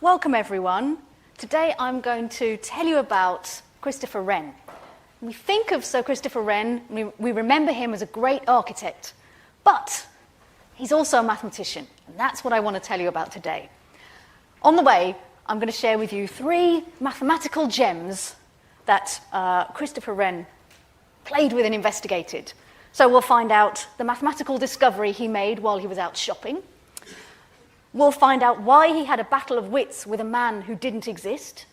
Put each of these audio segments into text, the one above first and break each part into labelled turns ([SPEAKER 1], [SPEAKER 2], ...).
[SPEAKER 1] Welcome everyone. Today I'm going to tell you about Christopher Wren. When we think of Sir Christopher Wren, we remember him as a great architect, but he's also a mathematician, and that's what I want to tell you about today. On the way, I'm going to share with you 3 mathematical gems that Christopher Wren played with and investigated. So we'll find out the mathematical discovery he made while he was out shopping. We'll find out why he had a battle of wits with a man who didn't exist.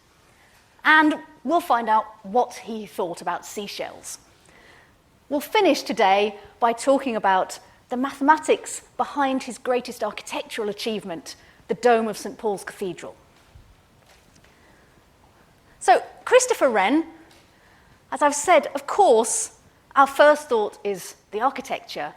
[SPEAKER 1] And we'll find out what he thought about seashells. We'll finish today by talking about the mathematics behind his greatest architectural achievement, the dome of St. Paul's Cathedral. So, Christopher Wren, as I've said, of course, our first thought is the architecture.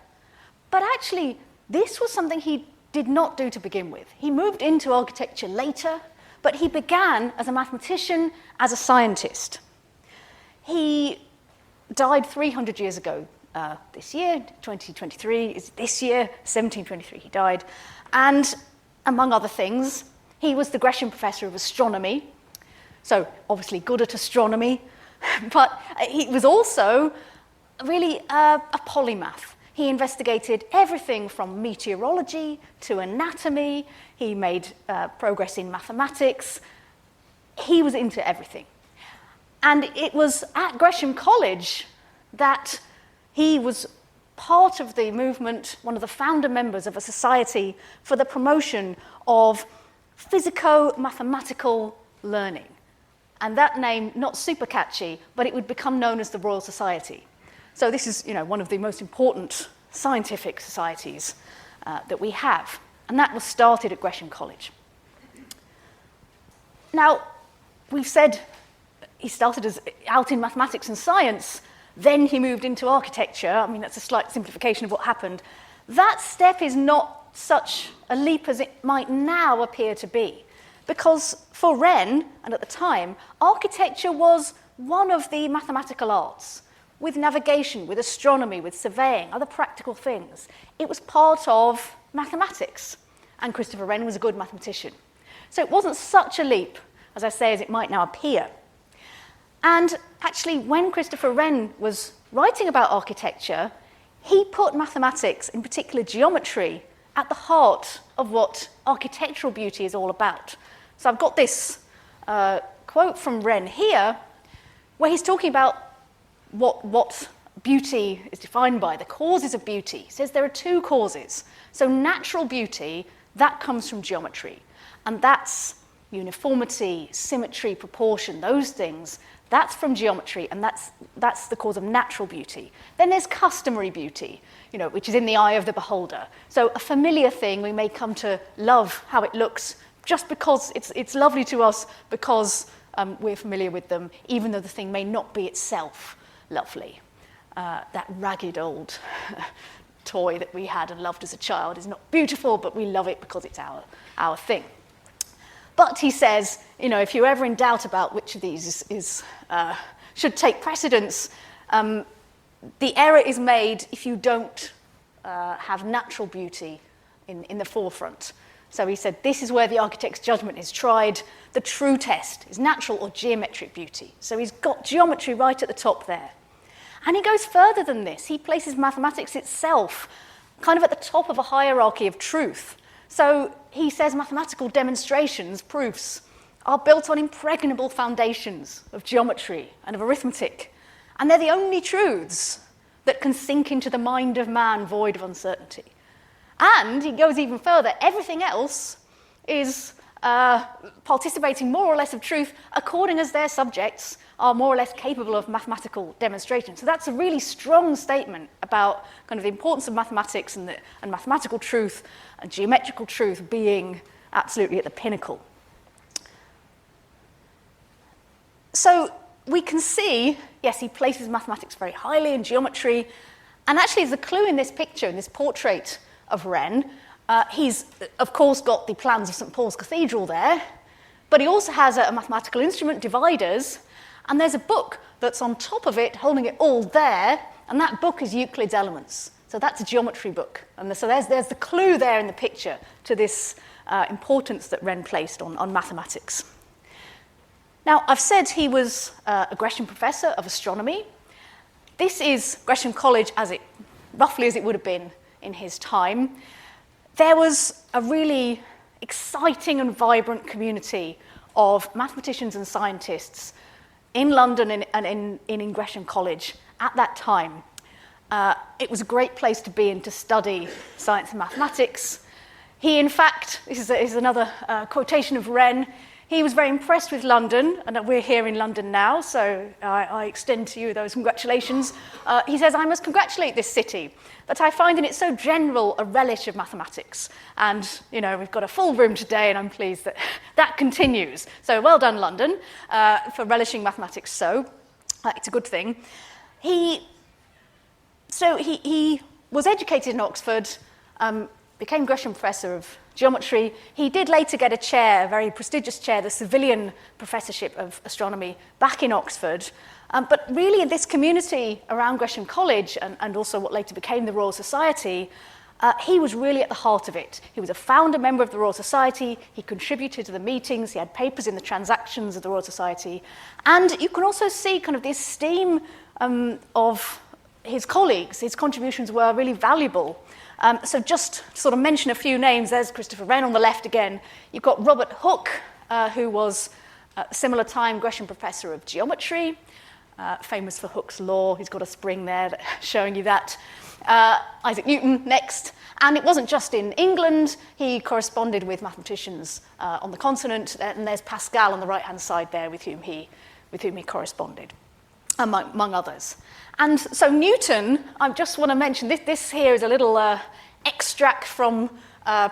[SPEAKER 1] But actually, this was something he did not do to begin with. He moved into architecture later, but he began as a mathematician, as a scientist. He died 300 years ago this year, 2023 is this year, 1723 he died. And among other things, he was the Gresham Professor of Astronomy, so obviously good at astronomy, but he was also really a polymath. He investigated everything from meteorology to anatomy. He made progress in mathematics. He was into everything. And it was at Gresham College that he was part of the movement, one of the founder members of a society for the promotion of Physico-Mathematicall learning. And that name, not super catchy, but it would become known as the Royal Society. So this is, one of the most important scientific societies that we have. And that was started at Gresham College. Now, we've said he started out in mathematics and science, then he moved into architecture. I mean, that's a slight simplification of what happened. That step is not such a leap as it might now appear to be. Because for Wren, and at the time, architecture was one of the mathematical arts. With navigation, with astronomy, with surveying, other practical things. It was part of mathematics, and Christopher Wren was a good mathematician. So it wasn't such a leap, as I say, as it might now appear. And actually, when Christopher Wren was writing about architecture, he put mathematics, in particular geometry, at the heart of what architectural beauty is all about. So I've got this quote from Wren here, where he's talking about what beauty is defined by, the causes of beauty. He says there are 2 causes. So natural beauty, that comes from geometry. And that's uniformity, symmetry, proportion, those things. That's from geometry, and that's the cause of natural beauty. Then there's customary beauty, which is in the eye of the beholder. So a familiar thing, we may come to love how it looks just because it's lovely to us because we're familiar with them, even though the thing may not be itself lovely. That ragged old toy that we had and loved as a child is not beautiful, but we love it because it's our thing. But he says, if you're ever in doubt about which of these should take precedence, the error is made if you don't have natural beauty in the forefront. So he said, this is where the architect's judgment is tried. The true test is natural or geometric beauty. So he's got geometry right at the top there. And he goes further than this. He places mathematics itself kind of at the top of a hierarchy of truth. So he says mathematical demonstrations, proofs, are built on impregnable foundations of geometry and of arithmetic. And they're the only truths that can sink into the mind of man void of uncertainty. And he goes even further. Everything else is participating more or less of truth according as their subjects are more or less capable of mathematical demonstration. So that's a really strong statement about kind of the importance of mathematics and mathematical truth and geometrical truth being absolutely at the pinnacle. So we can see, yes, he places mathematics very highly in geometry, and actually there's a clue in this picture, in this portrait of Wren. He's, of course, got the plans of St. Paul's Cathedral there, but he also has a mathematical instrument, dividers, and there's a book that's on top of it, holding it all there, and that book is Euclid's Elements. So that's a geometry book. And so there's the clue there in the picture to this importance that Wren placed on mathematics. Now, I've said he was a Gresham Professor of Astronomy. This is Gresham College roughly as it would have been in his time. There was a really exciting and vibrant community of mathematicians and scientists in London and in Gresham College at that time. It was a great place to be in to study science and mathematics. He, in fact, this is another quotation of Wren, he was very impressed with London, and we're here in London now, so I extend to you those congratulations. He says, I must congratulate this city, that I find in it so general a relish of mathematics. And, we've got a full room today, and I'm pleased that that continues. So well done, London, for relishing mathematics so. It's a good thing. He was educated in Oxford, became Gresham Professor of Geometry. He did later get a chair, a very prestigious chair, the Civilian Professorship of Astronomy, back in Oxford. But really, in this community around Gresham College, and also what later became the Royal Society, he was really at the heart of it. He was a founder member of the Royal Society. He contributed to the meetings. He had papers in the transactions of the Royal Society. And you can also see kind of the esteem of his colleagues. His contributions were really valuable. So just to sort of mention a few names, there's Christopher Wren on the left again. You've got Robert Hooke, who was at a similar time Gresham Professor of Geometry, famous for Hooke's law. He's got a spring there showing you that. Isaac Newton next. And it wasn't just in England. He corresponded with mathematicians on the continent. And there's Pascal on the right-hand side there with whom he corresponded, among others. And so Newton, I just want to mention, this here is a little extract from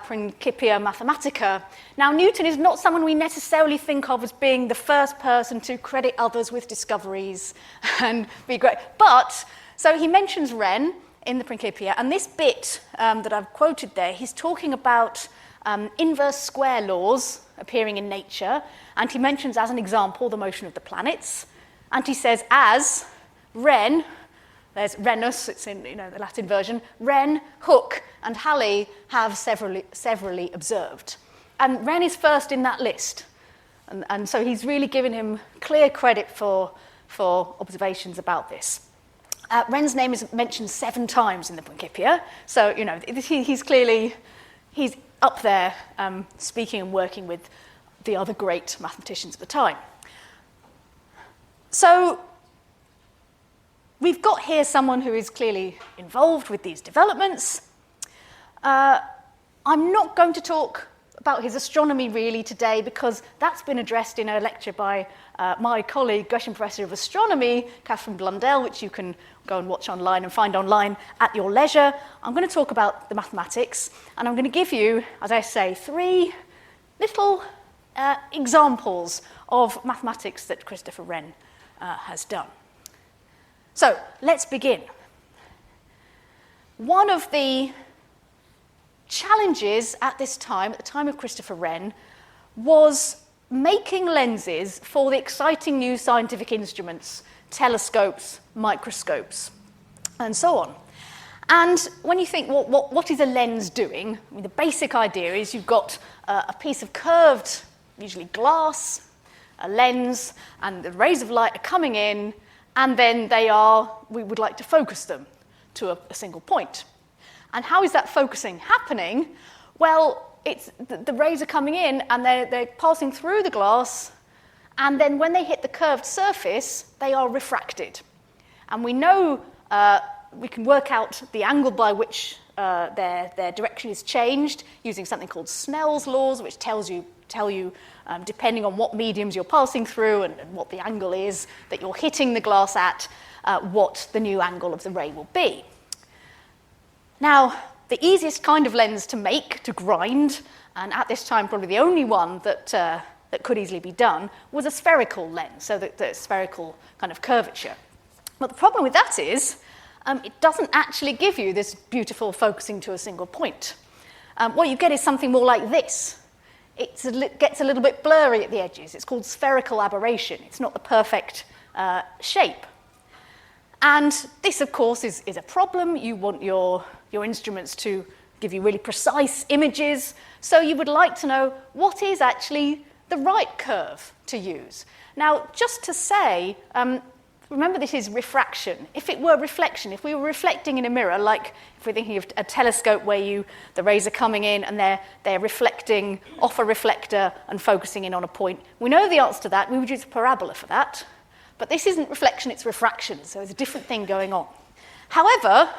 [SPEAKER 1] Principia Mathematica. Now, Newton is not someone we necessarily think of as being the first person to credit others with discoveries and be great. But, so he mentions Wren in the Principia, and this bit that I've quoted there, he's talking about inverse square laws appearing in nature, and he mentions as an example the motion of the planets, and he says, as Wren, there's Renus, it's in the Latin version, Wren, Hooke, and Halley have severally observed. And Wren is first in that list. And so he's really given him clear credit for observations about this. Wren's name is mentioned 7 times in the Principia, so he's up there speaking and working with the other great mathematicians of the time. So we've got here someone who is clearly involved with these developments. I'm not going to talk about his astronomy really today because that's been addressed in a lecture by my colleague, Gresham Professor of Astronomy, Catherine Blundell, which you can go and watch online and find online at your leisure. I'm going to talk about the mathematics, and I'm going to give you, as I say, 3 little examples of mathematics that Christopher Wren has done. So, let's begin. One of the challenges at this time, at the time of Christopher Wren, was making lenses for the exciting new scientific instruments, telescopes, microscopes, and so on. And when you think, what is a lens doing? I mean, the basic idea is you've got a piece of curved, usually glass, a lens, and the rays of light are coming in, and then we would like to focus them to a single point. And how is that focusing happening? Well, the rays are coming in, and they're passing through the glass, and then when they hit the curved surface, they are refracted. And we know, we can work out the angle by which their direction is changed using something called Snell's laws, which tell you, depending on what mediums you're passing through and what the angle is that you're hitting the glass at, what the new angle of the ray will be. Now, the easiest kind of lens to make, to grind, and at this time probably the only one that could easily be done, was a spherical lens, so the spherical kind of curvature. But the problem with that is it doesn't actually give you this beautiful focusing to a single point. What you get is something more like this. It gets a little bit blurry at the edges. It's called spherical aberration. It's not the perfect shape. And this, of course, is a problem. You want your instruments to give you really precise images, so you would like to know what is actually the right curve to use. Now, just to say, remember this is refraction. If it were reflection, if we were reflecting in a mirror, like if we're thinking of a telescope where the rays are coming in and they're reflecting off a reflector and focusing in on a point, we know the answer to that. We would use a parabola for that. But this isn't reflection, it's refraction, so there's a different thing going on. However,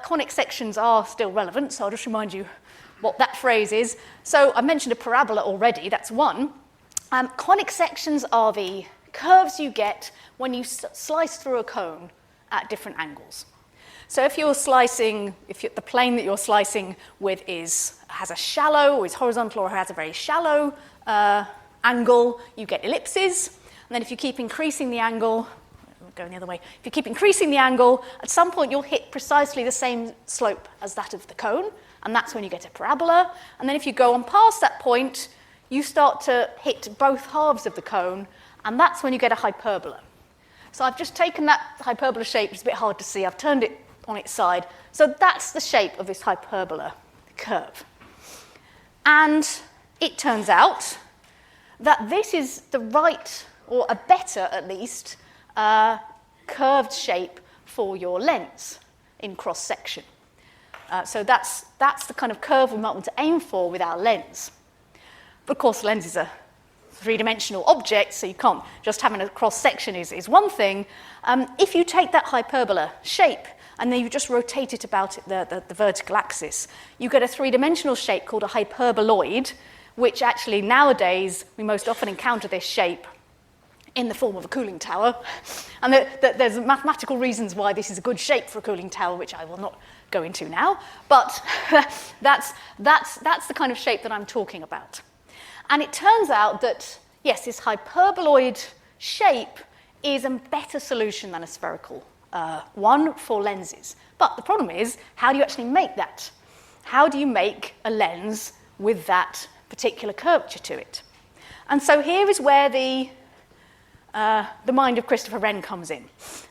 [SPEAKER 1] conic sections are still relevant, so I'll just remind you what that phrase is. So I mentioned a parabola already, that's one. Conic sections are the curves you get when you slice through a cone at different angles. So if the plane that you're slicing with has a shallow, or is horizontal, or has a very shallow angle, you get ellipses. And then if you keep increasing the angle, going the other way, if you keep increasing the angle, at some point you'll hit precisely the same slope as that of the cone, and that's when you get a parabola. And then if you go on past that point, you start to hit both halves of the cone, and that's when you get a hyperbola. So I've just taken that hyperbola shape, it's a bit hard to see, I've turned it on its side. So that's the shape of this hyperbola curve. And it turns out that this is the right, or a better at least, curved shape for your lens in cross-section. So that's the kind of curve we might want to aim for with our lens. But of course, the lens is a three-dimensional object, so you can't just having a cross-section is one thing. If you take that hyperbola shape and then you just rotate it about the vertical axis, you get a three-dimensional shape called a hyperboloid, which actually nowadays we most often encounter this shape in the form of a cooling tower. And there's mathematical reasons why this is a good shape for a cooling tower, which I will not go into now. But that's the kind of shape that I'm talking about. And it turns out that, yes, this hyperboloid shape is a better solution than a spherical one for lenses. But the problem is, how do you actually make that? How do you make a lens with that particular curvature to it? And so here is where the mind of Christopher Wren comes in.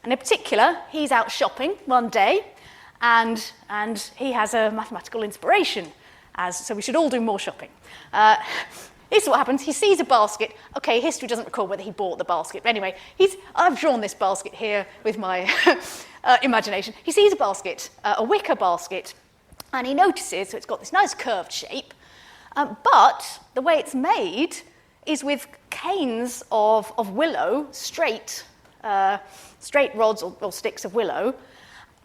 [SPEAKER 1] And in particular, he's out shopping one day, and he has a mathematical inspiration, so we should all do more shopping. This is what happens. He sees a basket. Okay, history doesn't record whether he bought the basket. But anyway, I've drawn this basket here with my imagination. He sees a basket, a wicker basket, and he notices, so it's got this nice curved shape, but the way it's made is with canes of willow, straight rods or sticks of willow,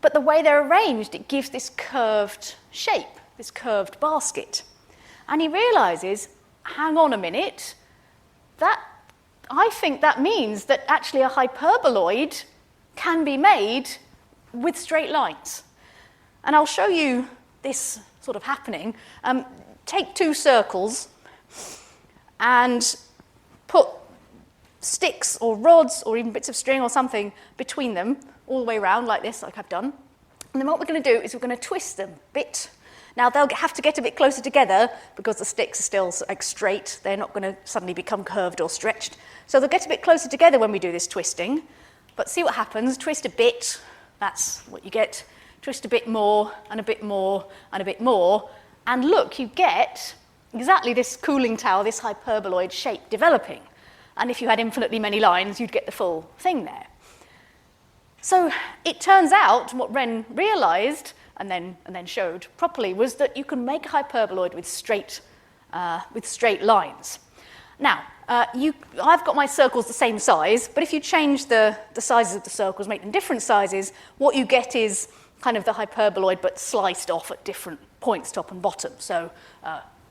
[SPEAKER 1] but the way they're arranged, it gives this curved shape, this curved basket. And he realizes, hang on a minute, I think that means that actually a hyperboloid can be made with straight lines. And I'll show you this sort of happening. Take two circles and put sticks or rods or even bits of string or something between them all the way around like this, like I've done. And then what we're going to do is we're going to twist them a bit. Now, they'll have to get a bit closer together because the sticks are still like straight. They're not going to suddenly become curved or stretched. So they'll get a bit closer together when we do this twisting. But see what happens. Twist a bit. That's what you get. Twist a bit more and a bit more and a bit more. And look, you get exactly this cooling tower, this hyperboloid shape developing. And if you had infinitely many lines, you'd get the full thing there. So it turns out what Wren realized and then showed properly was that you can make a hyperboloid with straight lines. Now, I've got my circles the same size, but if you change the sizes of the circles, make them different sizes, what you get is kind of the hyperboloid but sliced off at different points, top and bottom. So,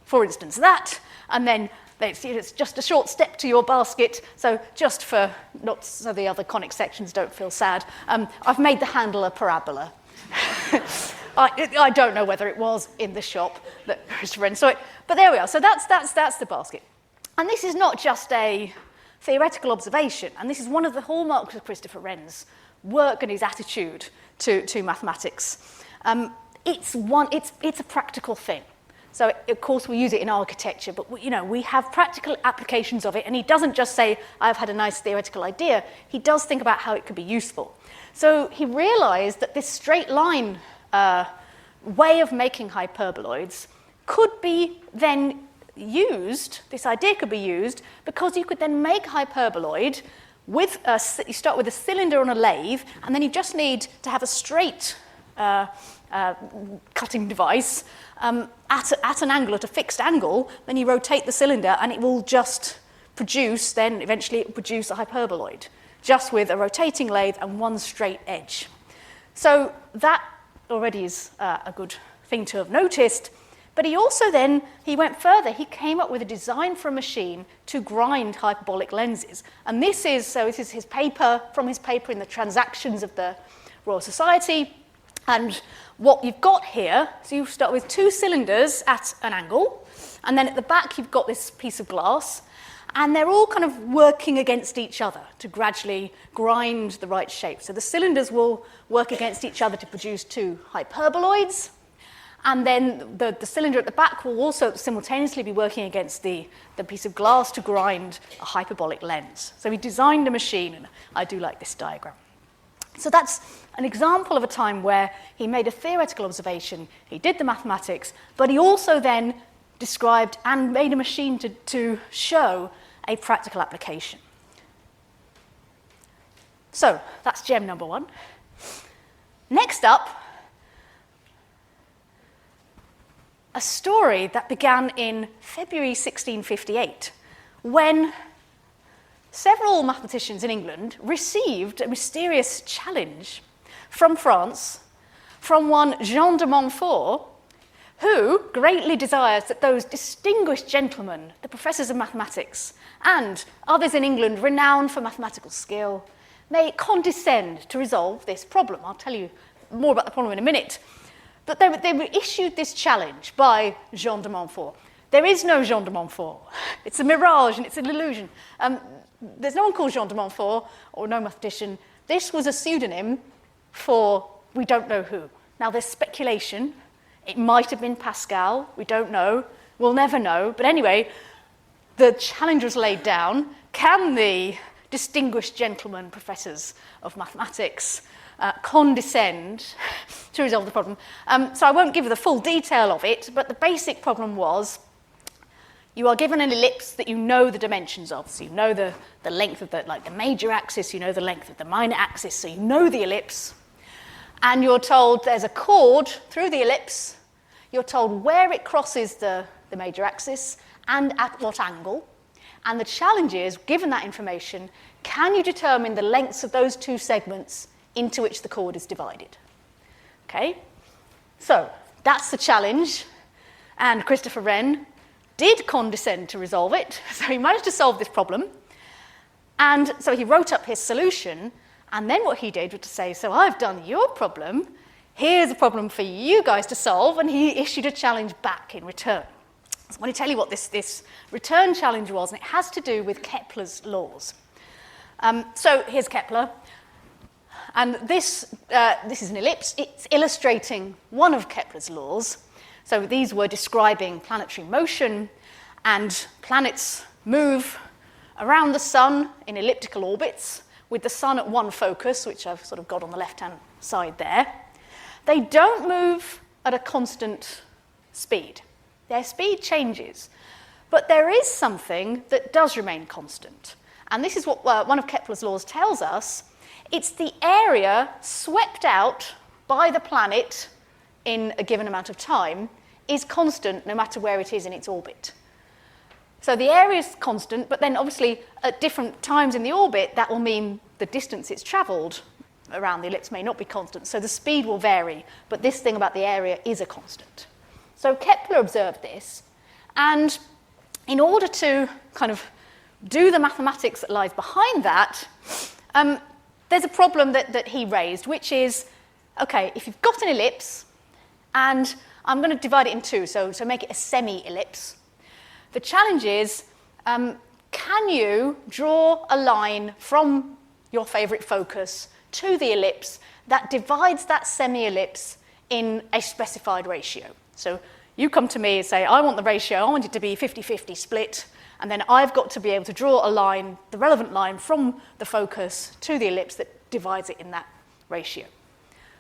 [SPEAKER 1] for instance, that, and then it's just a short step to your basket, so just for, not so the other conic sections don't feel sad, I've made the handle a parabola. I don't know whether it was in the shop that Christopher Wren saw it, but there we are. So that's the basket. And this is not just a theoretical observation, and this is one of the hallmarks of Christopher Wren's work and his attitude to mathematics. It's a practical thing. So, of course, we use it in architecture, but we have practical applications of it, and he doesn't just say, I've had a nice theoretical idea. He does think about how it could be useful. So he realized that this straight line way of making hyperboloids could be then used, this idea could be used, because you could then make a hyperboloid with, you start with a cylinder on a lathe, and then you just need to have a straight cutting device at an angle, at a fixed angle. Then you rotate the cylinder, and it will just produce, then eventually it will produce a hyperboloid, just with a rotating lathe and one straight edge. So that already is a good thing to have noticed. But he also then, he went further. He came up with a design for a machine to grind hyperbolic lenses. And this is his paper, from his paper in the Transactions of the Royal Society. And what you've got here, so you start with two cylinders at an angle, and then at the back you've got this piece of glass, and they're all kind of working against each other to gradually grind the right shape. So the cylinders will work against each other to produce two hyperboloids, and then the cylinder at the back will also simultaneously be working against the piece of glass to grind a hyperbolic lens. So he designed a machine, and I do like this diagram. So that's an example of a time where he made a theoretical observation, he did the mathematics, but he also then described and made a machine to show a practical application. So that's gem number one. Next up, a story that began in February 1658, when several mathematicians in England received a mysterious challenge from France from one Jean de Montfort, who greatly desires that those distinguished gentlemen, the professors of mathematics, and others in England renowned for mathematical skill, may condescend to resolve this problem. I'll tell you more about the problem in a minute. But they were issued this challenge by Jean de Montfort. There is no Jean de Montfort. It's a mirage and it's an illusion. There's no one called Jean de Montfort, or no mathematician. This was a pseudonym for we don't know who. Now, there's speculation. It might have been Pascal. We don't know. We'll never know. But anyway, the challenge was laid down. Can the distinguished gentlemen, professors of mathematics, condescend to resolve the problem? So I won't give you the full detail of it, but the basic problem was you are given an ellipse that you know the dimensions of. So you know the length of the major axis, you know the length of the minor axis, so you know the ellipse. And you're told there's a chord through the ellipse. You're told where it crosses the major axis and at what angle. And the challenge is, given that information, can you determine the lengths of those two segments into which the chord is divided? Okay? So that's the challenge. And Christopher Wren did condescend to resolve it. So he managed to solve this problem. And so he wrote up his solution. And then what he did was to say, so I've done your problem. Here's a problem for you guys to solve. And he issued a challenge back in return. So I want to tell you what this return challenge was. And it has to do with Kepler's laws. So here's Kepler. And this is an ellipse. It's illustrating one of Kepler's laws. So these were describing planetary motion, and planets move around the sun in elliptical orbits with the sun at one focus, which I've sort of got on the left-hand side there. They don't move at a constant speed. Their speed changes. But there is something that does remain constant. And this is what one of Kepler's laws tells us. It's the area swept out by the planet in a given amount of time is constant no matter where it is in its orbit. So the area is constant, but then obviously at different times in the orbit, that will mean the distance it's travelled around the ellipse may not be constant. So the speed will vary, but this thing about the area is a constant. So Kepler observed this, and in order to kind of do the mathematics that lies behind that, there's a problem that he raised, which is, okay, if you've got an ellipse, and I'm going to divide it in two, so make it a semi-ellipse. The challenge is, can you draw a line from your favourite focus to the ellipse that divides that semi-ellipse in a specified ratio? So You come to me and say, I want the ratio, I want it to be 50-50 split, and then I've got to be able to draw a line, the relevant line from the focus to the ellipse that divides it in that ratio.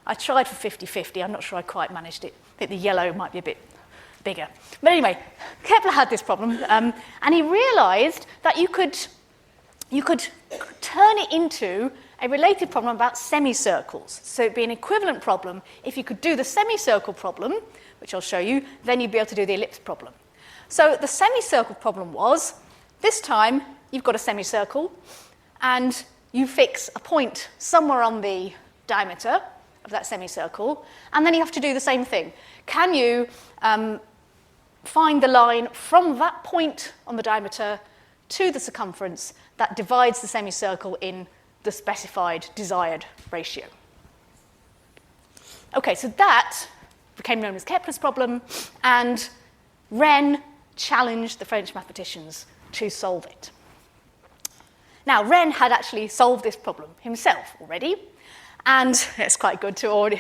[SPEAKER 1] I tried for 50-50, I'm not sure I quite managed it. I think the yellow might be a bit bigger. But anyway, Kepler had this problem, and he realised that you could turn it into a related problem about semicircles. So it'd be an equivalent problem. If you could do the semicircle problem, which I'll show you, then you'd be able to do the ellipse problem. So the semicircle problem was, this time you've got a semicircle, and you fix a point somewhere on the diameter of that semicircle, and then you have to do the same thing. Can you find the line from that point on the diameter to the circumference that divides the semicircle in the specified desired ratio? Okay, so that became known as Kepler's problem, and Wren challenged the French mathematicians to solve it. Now, Wren had actually solved this problem himself already, and it's quite good to already,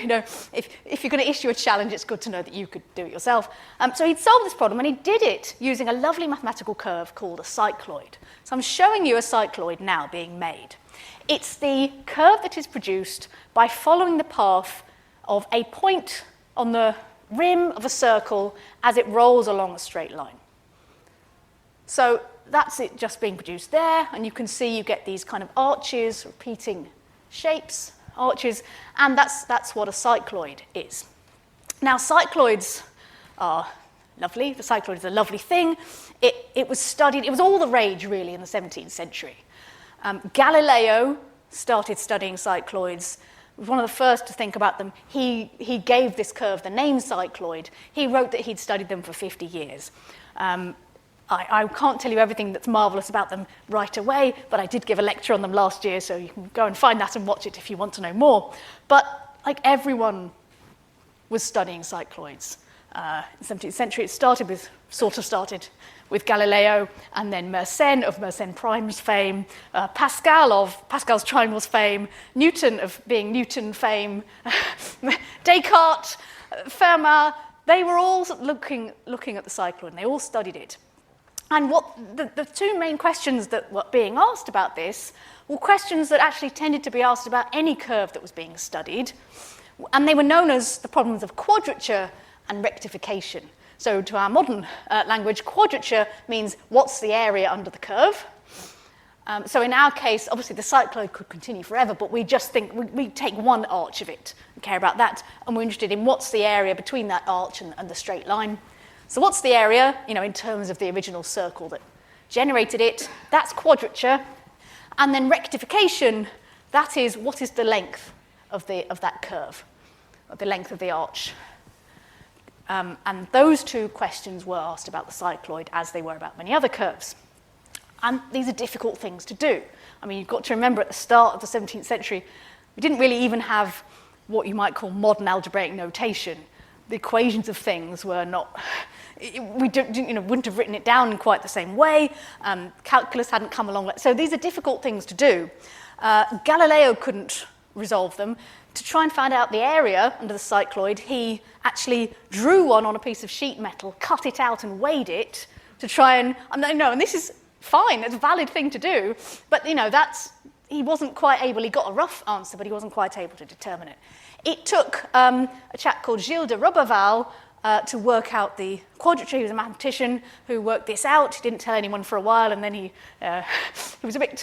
[SPEAKER 1] if you're going to issue a challenge, it's good to know that you could do it yourself. So he'd solved this problem, and he did it using a lovely mathematical curve called a cycloid. So I'm showing you a cycloid now being made. It's the curve that is produced by following the path of a point on the rim of a circle as it rolls along a straight line. So that's it just being produced there, and you can see you get these kind of arches, repeating shapes, arches, and that's what a cycloid is. Now, cycloids are lovely. The cycloid is a lovely thing. It was studied, it was all the rage, really, in the 17th century. Galileo started studying cycloids. He was one of the first to think about them. He gave this curve the name cycloid. He wrote that he'd studied them for 50 years. I can't tell you everything that's marvellous about them right away, but I did give a lecture on them last year, so you can go and find that and watch it if you want to know more. But like everyone was studying cycloids. In the 17th century, it started with Galileo, and then Mersenne of Mersenne primes fame, Pascal of Pascal's triangles fame, Newton of being Newton fame, Descartes, Fermat. They were all looking at the cycloid, and they all studied it. And what the two main questions that were being asked about this were questions that actually tended to be asked about any curve that was being studied, and they were known as the problems of quadrature and rectification. So to our modern language, quadrature means what's the area under the curve. So in our case, obviously the cycloid could continue forever, but we just think we take one arch of it and care about that, and we're interested in what's the area between that arch and the straight line. So what's the area, in terms of the original circle that generated it? That's quadrature. And then rectification, that is what is the length of that curve, or the length of the arch. And those two questions were asked about the cycloid as they were about many other curves. And these are difficult things to do. I mean, you've got to remember at the start of the 17th century, we didn't really even have what you might call modern algebraic notation. The equations of things were not, wouldn't have written it down in quite the same way. Calculus hadn't come along. So these are difficult things to do. Galileo couldn't resolve them. To try and find out the area under the cycloid, he actually drew one on a piece of sheet metal, cut it out and weighed it to try and this is fine, it's a valid thing to do, but he wasn't quite able, he got a rough answer, but he wasn't quite able to determine it. It took a chap called Gilles de Roberval to work out the quadrature. He was a mathematician who worked this out. He didn't tell anyone for a while, and then he was a bit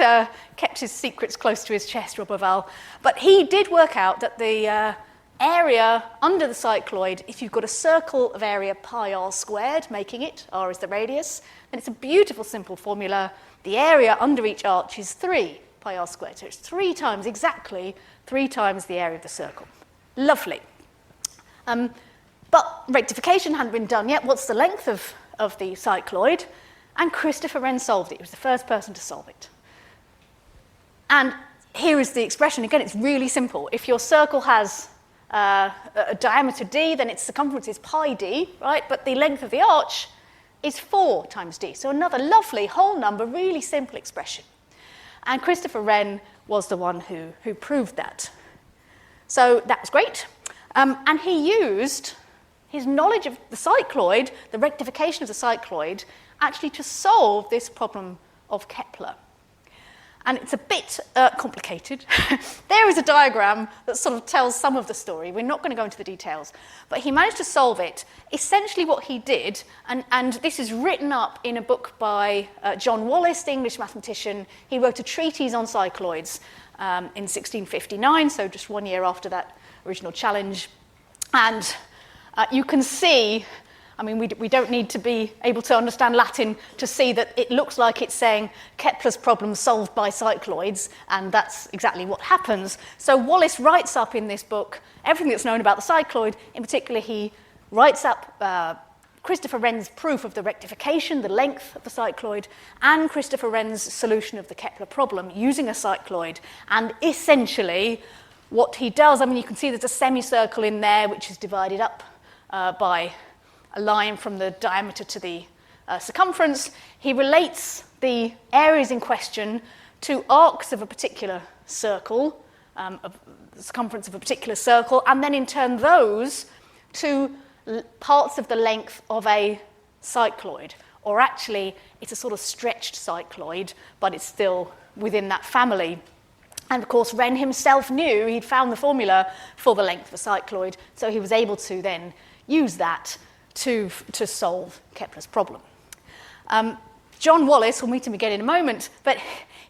[SPEAKER 1] kept his secrets close to his chest, Roberval. But he did work out that the area under the cycloid, if you've got a circle of area pi r squared, making it, r is the radius, then it's a beautiful simple formula. The area under each arch is 3 pi r squared. So it's exactly 3 times the area of the circle. Lovely. But rectification hadn't been done yet. What's the length of the cycloid? And Christopher Wren solved it. He was the first person to solve it. And here is the expression. Again, it's really simple. If your circle has a diameter d, then its circumference is pi d, right? But the length of the arch is 4 times d. So another lovely whole number, really simple expression. And Christopher Wren was the one who proved that. So that was great. And he used his knowledge of the cycloid, the rectification of the cycloid, actually to solve this problem of Kepler. And it's a bit complicated. There is a diagram that sort of tells some of the story. We're not going to go into the details. But he managed to solve it. Essentially what he did, and this is written up in a book by John Wallis, the English mathematician. He wrote a treatise on cycloids in 1659, so just 1 year after that original challenge. And you can see, I mean, we don't need to be able to understand Latin to see that it looks like it's saying Kepler's problem solved by cycloids, and that's exactly what happens. So Wallis writes up in this book everything that's known about the cycloid. In particular, he writes up Christopher Wren's proof of the rectification, the length of the cycloid, and Christopher Wren's solution of the Kepler problem using a cycloid. And essentially, what he does, I mean, you can see there's a semicircle in there which is divided up by a line from the diameter to the circumference. He relates the areas in question to arcs of a particular circle, of the circumference of a particular circle, and then in turn those to parts of the length of a cycloid. Or actually, it's a sort of stretched cycloid, but it's still within that family. And of course, Wren himself knew, he'd found the formula for the length of a cycloid, so he was able to then use that to solve Kepler's problem. John Wallis, we'll meet him again in a moment, but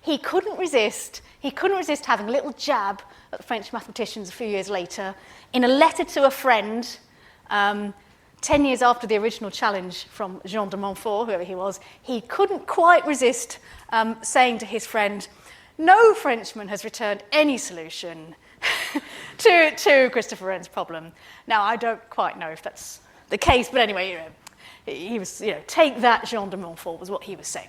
[SPEAKER 1] he couldn't resist having a little jab at the French mathematicians a few years later in a letter to a friend 10 years after the original challenge from Jean de Montfort, whoever he was. He couldn't quite resist saying to his friend, "No Frenchman has returned any solution to Christopher Wren's problem." Now, I don't quite know if that's the case, but anyway, he was, take that, Jean de Montfort, was what he was saying.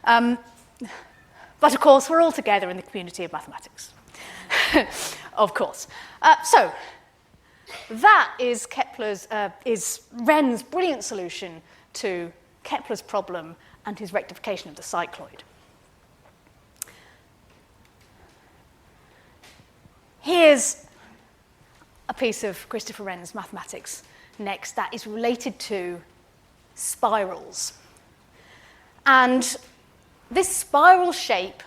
[SPEAKER 1] But of course, we're all together in the community of mathematics, of course. So that is is Wren's brilliant solution to Kepler's problem and his rectification of the cycloid. Here's a piece of Christopher Wren's mathematics next that is related to spirals. And this spiral shape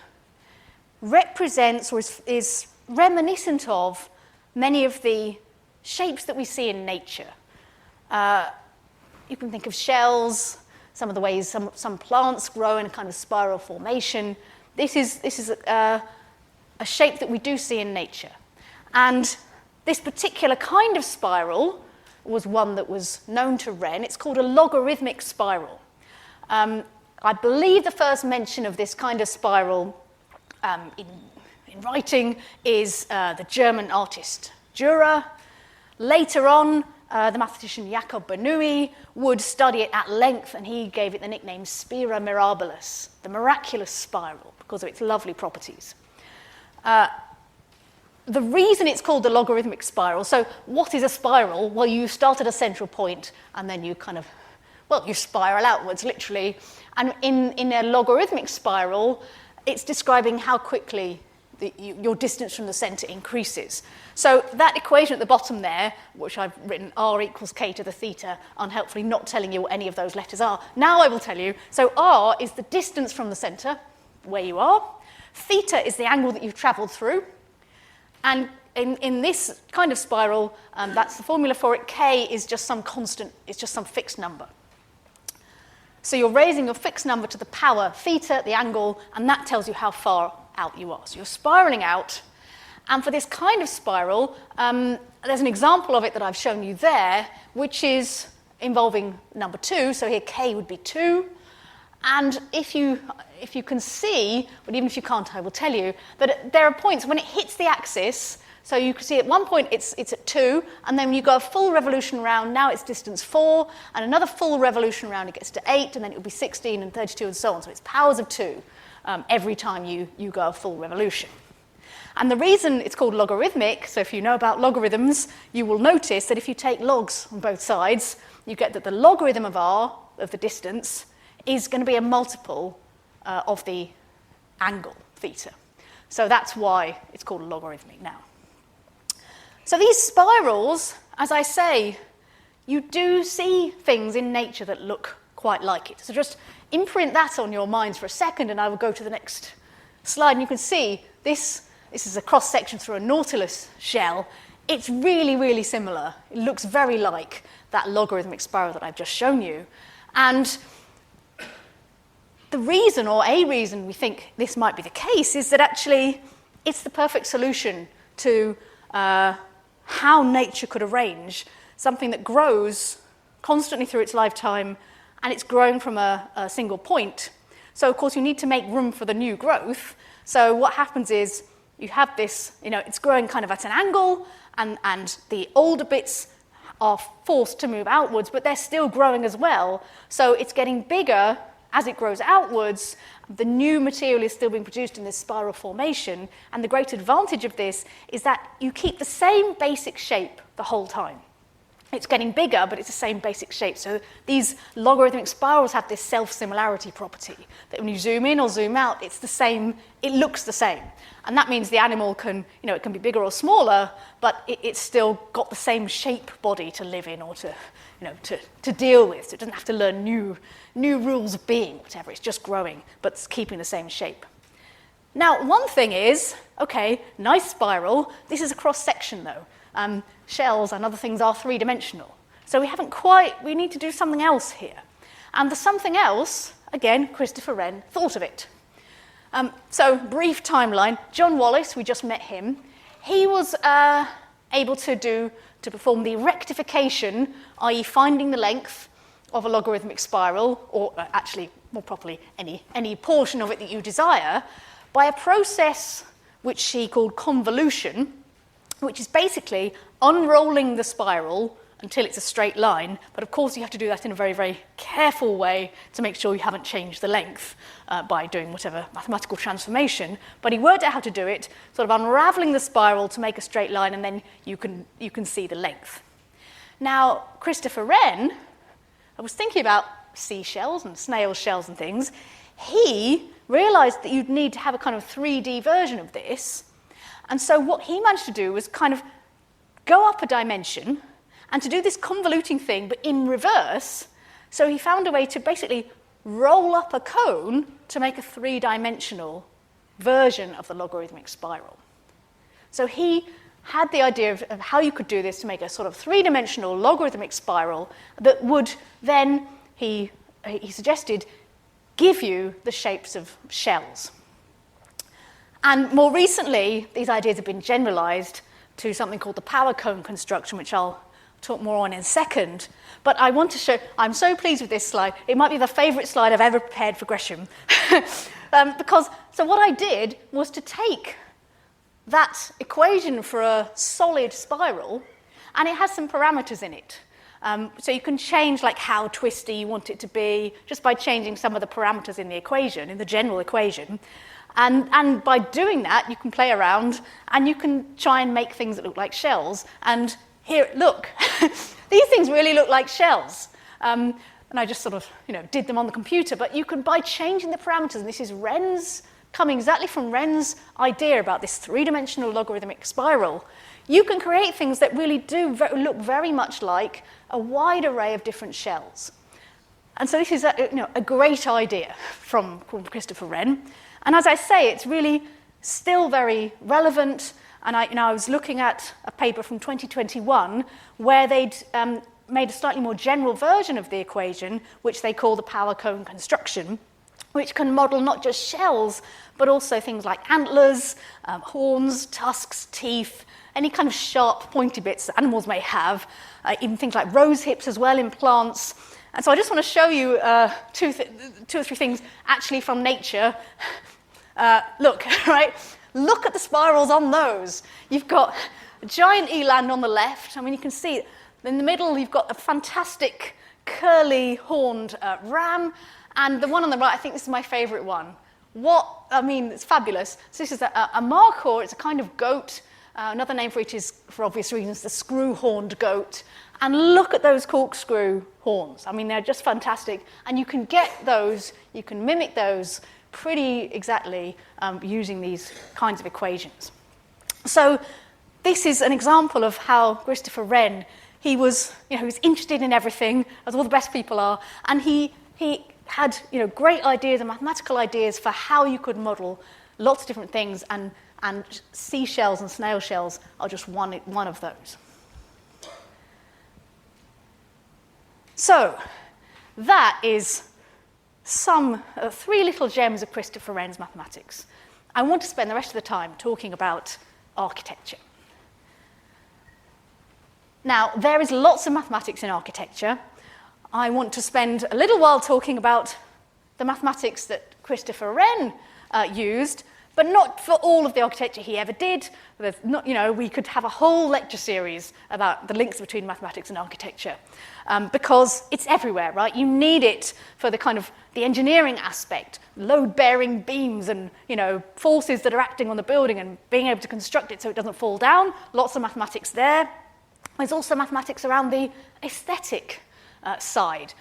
[SPEAKER 1] represents or is reminiscent of many of the shapes that we see in nature. You can think of shells, some of the ways some plants grow in a kind of spiral formation. This is a shape that we do see in nature. And this particular kind of spiral was one that was known to Wren. It's called a logarithmic spiral. I believe the first mention of this kind of spiral in writing is the German artist Dürer. Later on, the mathematician Jacob Bernoulli would study it at length, and he gave it the nickname Spira Mirabilis, the miraculous spiral, because of its lovely properties. The reason it's called the logarithmic spiral, so what is a spiral? Well, you start at a central point, and then you you spiral outwards, literally. And in a logarithmic spiral, it's describing how quickly your distance from the centre increases. So that equation at the bottom there, which I've written r equals k to the theta, unhelpfully not telling you what any of those letters are. Now I will tell you. So r is the distance from the centre, where you are. Theta is the angle that you've travelled through. And in this kind of spiral, that's the formula for it. K is just some constant, it's just some fixed number. So you're raising your fixed number to the power theta, the angle, and that tells you how far out you are. So you're spiraling out. And for this kind of spiral, there's an example of it that I've shown you there, which is involving number 2. So here k would be 2. And if you can see, but even if you can't, I will tell you, that there are points when it hits the axis. So you can see at one point it's at 2, and then when you go a full revolution round, now it's distance 4, and another full revolution round, it gets to 8, and then it will be 16 and 32 and so on. So it's powers of 2 every time you go a full revolution. And the reason it's called logarithmic, so if you know about logarithms, you will notice that if you take logs on both sides, you get that the logarithm of r, of the distance, is going to be a multiple of the angle, theta. So that's why it's called logarithmic now. So these spirals, as I say, you do see things in nature that look quite like it. So just imprint that on your minds for a second, and I will go to the next slide, and you can see this is a cross-section through a nautilus shell. It's really, really similar. It looks very like that logarithmic spiral that I've just shown you. And the reason, or a reason we think this might be the case, is that actually it's the perfect solution to how nature could arrange something that grows constantly through its lifetime, and it's growing from a single point. So, of course, you need to make room for the new growth. So what happens is you have this, it's growing kind of at an angle, and the older bits are forced to move outwards, but they're still growing as well. So it's getting bigger as it grows outwards. The new material is still being produced in this spiral formation, and the great advantage of this is that you keep the same basic shape the whole time. It's getting bigger, but it's the same basic shape. So these logarithmic spirals have this self-similarity property, that when you zoom in or zoom out, it's the same, it looks the same. And that means the animal can, it can be bigger or smaller, but it's still got the same shape body to live in or to deal with. So it doesn't have to learn new rules of being, whatever. It's just growing, but it's keeping the same shape. Now, one thing is, okay, nice spiral. This is a cross-section, though. Shells and other things are three-dimensional. So we need to do something else here. And the something else, again, Christopher Wren thought of it. So, brief timeline. John Wallace, we just met him. He was able to perform the rectification, i.e. finding the length of a logarithmic spiral, or actually, more properly, any portion of it that you desire, by a process which he called convolution, which is basically unrolling the spiral until it's a straight line. But of course, you have to do that in a very, very careful way to make sure you haven't changed the length by doing whatever mathematical transformation. But he worked out how to do it, sort of unraveling the spiral to make a straight line, and then you can see the length. Now, Christopher Wren, I was thinking about seashells and snail shells and things. He realized that you'd need to have a kind of 3D version of this. And so what he managed to do was kind of go up a dimension and to do this convoluting thing, but in reverse. So he found a way to basically roll up a cone to make a three-dimensional version of the logarithmic spiral. So he had the idea of how you could do this to make a sort of three-dimensional logarithmic spiral that would then, he suggested, give you the shapes of shells. And more recently, these ideas have been generalized to something called the power cone construction, which I'll talk more on in a second. But I want to show, I'm so pleased with this slide. It might be the favorite slide I've ever prepared for Gresham. So what I did was to take that equation for a solid spiral, and it has some parameters in it. So you can change like how twisty you want it to be just by changing some of the parameters in the equation, in the general equation. And by doing that, you can play around and you can try and make things that look like shells. And here, look, these things really look like shells. And I just sort of, did them on the computer. But you can, by changing the parameters, and this is coming exactly from Wren's idea about this three-dimensional logarithmic spiral, you can create things that really do look very much like a wide array of different shells. And so this is a great idea from Christopher Wren. And as I say, it's really still very relevant. And I was looking at a paper from 2021 where they'd made a slightly more general version of the equation, which they call the power cone construction, which can model not just shells, but also things like antlers, horns, tusks, teeth, any kind of sharp, pointy bits that animals may have, even things like rose hips as well in plants. And so I just want to show you two or three things actually from nature. Look at the spirals on those. You've got a giant eland on the left. I mean, you can see in the middle, you've got a fantastic curly horned ram. And the one on the right, I think this is my favorite one. It's fabulous. So this is a markhor. It's a kind of goat. Another name for it is, for obvious reasons, the screw-horned goat. And look at those corkscrew horns. I mean, they're just fantastic. And you can get those, you can mimic those pretty exactly using these kinds of equations. So this is an example of how Christopher Wren, he was interested in everything, as all the best people are, and he had great ideas and mathematical ideas for how you could model lots of different things, and seashells and snail shells are just one of those. So that is some 3 little gems of Christopher Wren's mathematics. I want to spend the rest of the time talking about architecture. Now, there is lots of mathematics in architecture. I want to spend a little while talking about the mathematics that Christopher Wren used, but not for all of the architecture he ever did. There's not, we could have a whole lecture series about the links between mathematics and architecture, because it's everywhere, right? You need it for the engineering aspect, load-bearing beams and forces that are acting on the building and being able to construct it so it doesn't fall down. Lots of mathematics there. There's also mathematics around the aesthetic side.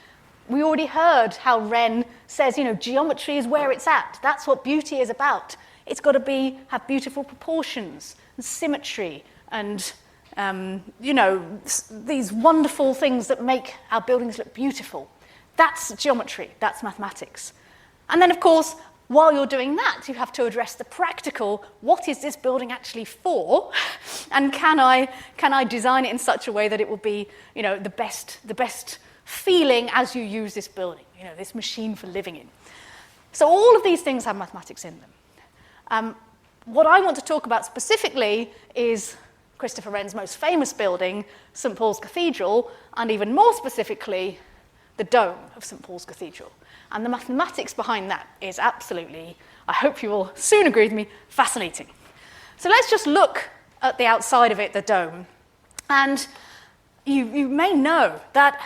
[SPEAKER 1] We already heard how Wren says, geometry is where it's at. That's what beauty is about. It's got to have beautiful proportions and symmetry and, these wonderful things that make our buildings look beautiful. That's geometry. That's mathematics. And then, of course, while you're doing that, you have to address the practical. What is this building actually for? And can I design it in such a way that it will be, the best feeling as you use this building, this machine for living in. So all of these things have mathematics in them. What I want to talk about specifically is Christopher Wren's most famous building, St. Paul's Cathedral, and even more specifically, the dome of St. Paul's Cathedral. And the mathematics behind that is absolutely, I hope you will soon agree with me, fascinating. So let's just look at the outside of it, the dome. And you may know that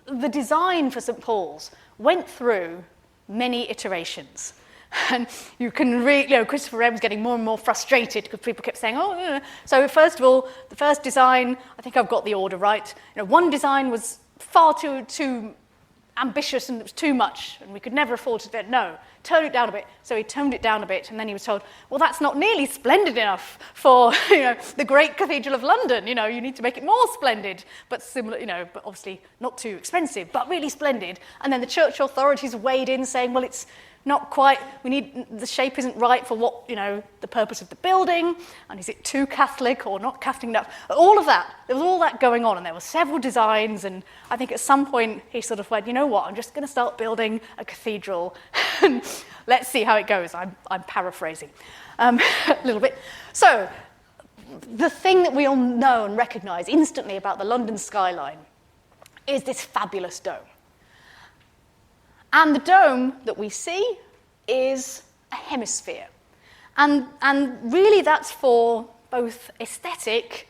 [SPEAKER 1] the design for St. Paul's went through many iterations. And you can read, Christopher Wren was getting more and more frustrated because people kept saying, So first of all, the first design, I think I've got the order right. One design was far too ambitious and it was too much and we could never afford to do it. No, tone it down a bit. So he toned it down a bit and then he was told, well, that's not nearly splendid enough for the great Cathedral of London. You need to make it more splendid, but similar, but obviously not too expensive, but really splendid. And then the church authorities weighed in saying, well, it's not quite, the shape isn't right for what, the purpose of the building, and is it too Catholic or not Catholic enough? All of that, there was all that going on, and there were several designs, and I think at some point he sort of went, you know what, I'm just going to start building a cathedral, and let's see how it goes. I'm paraphrasing a little bit. So, the thing that we all know and recognise instantly about the London skyline is this fabulous dome. And the dome that we see is a hemisphere. And really that's for both aesthetic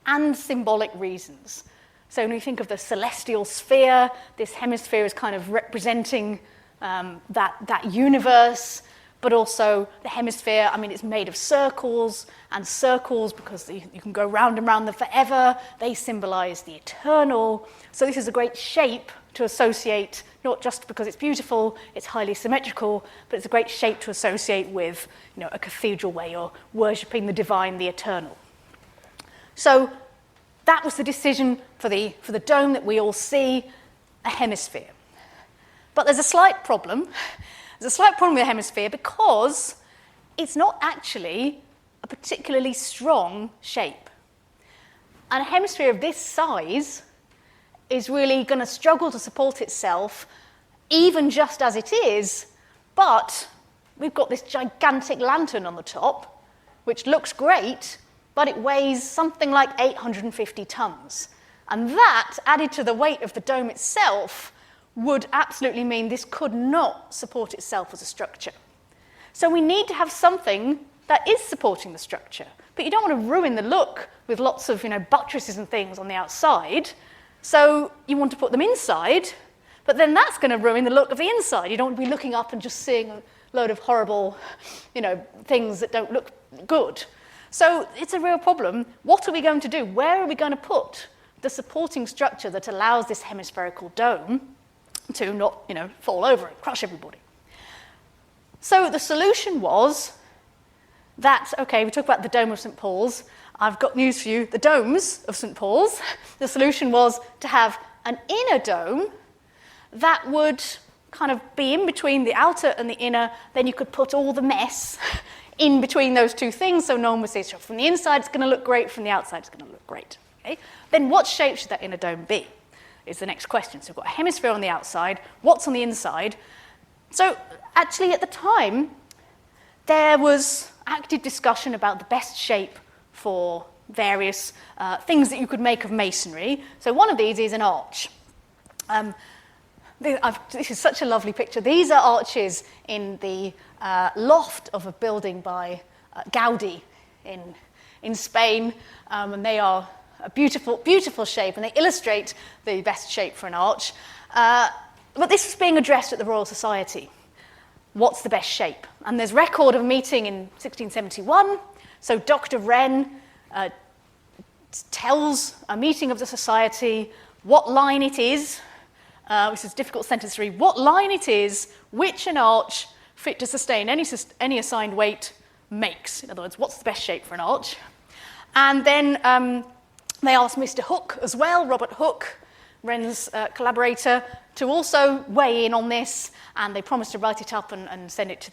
[SPEAKER 1] and symbolic reasons. So when we think of the celestial sphere, this hemisphere is kind of representing that universe, but also the hemisphere, it's made of circles, and circles, because you can go round and round them forever, they symbolize the eternal. So this is a great shape to associate, not just because it's beautiful, it's highly symmetrical, but it's a great shape to associate with a cathedral where you're worshipping the divine, the eternal. So that was the decision for the dome that we all see, a hemisphere. But there's a slight problem. There's a slight problem with the hemisphere because it's not actually a particularly strong shape. And a hemisphere of this size is really going to struggle to support itself, even just as it is, but we've got this gigantic lantern on the top, which looks great, but it weighs something like 850 tons. And that, added to the weight of the dome itself, would absolutely mean this could not support itself as a structure. So we need to have something that is supporting the structure, but you don't want to ruin the look with lots of buttresses and things on the outside. So you want to put them inside, but then that's going to ruin the look of the inside. You don't want to be looking up and just seeing a load of horrible, things that don't look good. So it's a real problem. What are we going to do? Where are we going to put the supporting structure that allows this hemispherical dome to not, fall over and crush everybody? So the solution was that, we talk about the Dome of St. Paul's. I've got news for you. The domes of St. Paul's, the solution was to have an inner dome that would kind of be in between the outer and the inner. Then you could put all the mess in between those two things, so no one would say, so from the inside it's going to look great, from the outside it's going to look great. Okay? Then what shape should that inner dome be, is the next question. So we've got a hemisphere on the outside, what's on the inside? So actually at the time, there was active discussion about the best shape for various things that you could make of masonry. So one of these is an arch. This is such a lovely picture. These are arches in the loft of a building by Gaudi in Spain, and they are a beautiful, beautiful shape, and they illustrate the best shape for an arch. But this was being addressed at the Royal Society. What's the best shape? And there's record of a meeting in 1671. So Dr. Wren tells a meeting of the Society what line it is, which is a difficult sentence to read, what line it is which an arch fit to sustain any assigned weight makes. In other words, what's the best shape for an arch? And then they asked Mr. Hooke as well, Robert Hooke, Wren's collaborator, to also weigh in on this, and they promised to write it up and send it to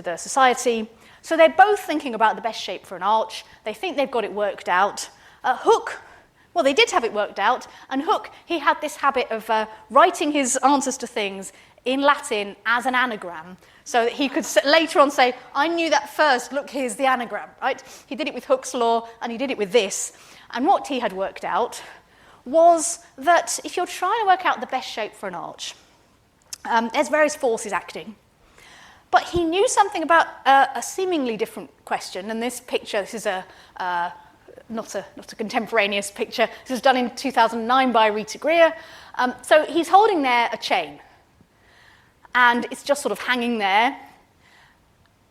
[SPEAKER 1] the Society. So they're both thinking about the best shape for an arch. They think they've got it worked out. Hooke, well, they did have it worked out, and Hooke, he had this habit of writing his answers to things in Latin as an anagram, so that he could later on say, I knew that first, look, here's the anagram, right? He did it with Hooke's law, and he did it with this. And what he had worked out was that if you're trying to work out the best shape for an arch, there's various forces acting. But he knew something about a seemingly different question, and this picture, this is not a contemporaneous picture. This was done in 2009 by Rita Greer. So he's holding there a chain, and it's just sort of hanging there.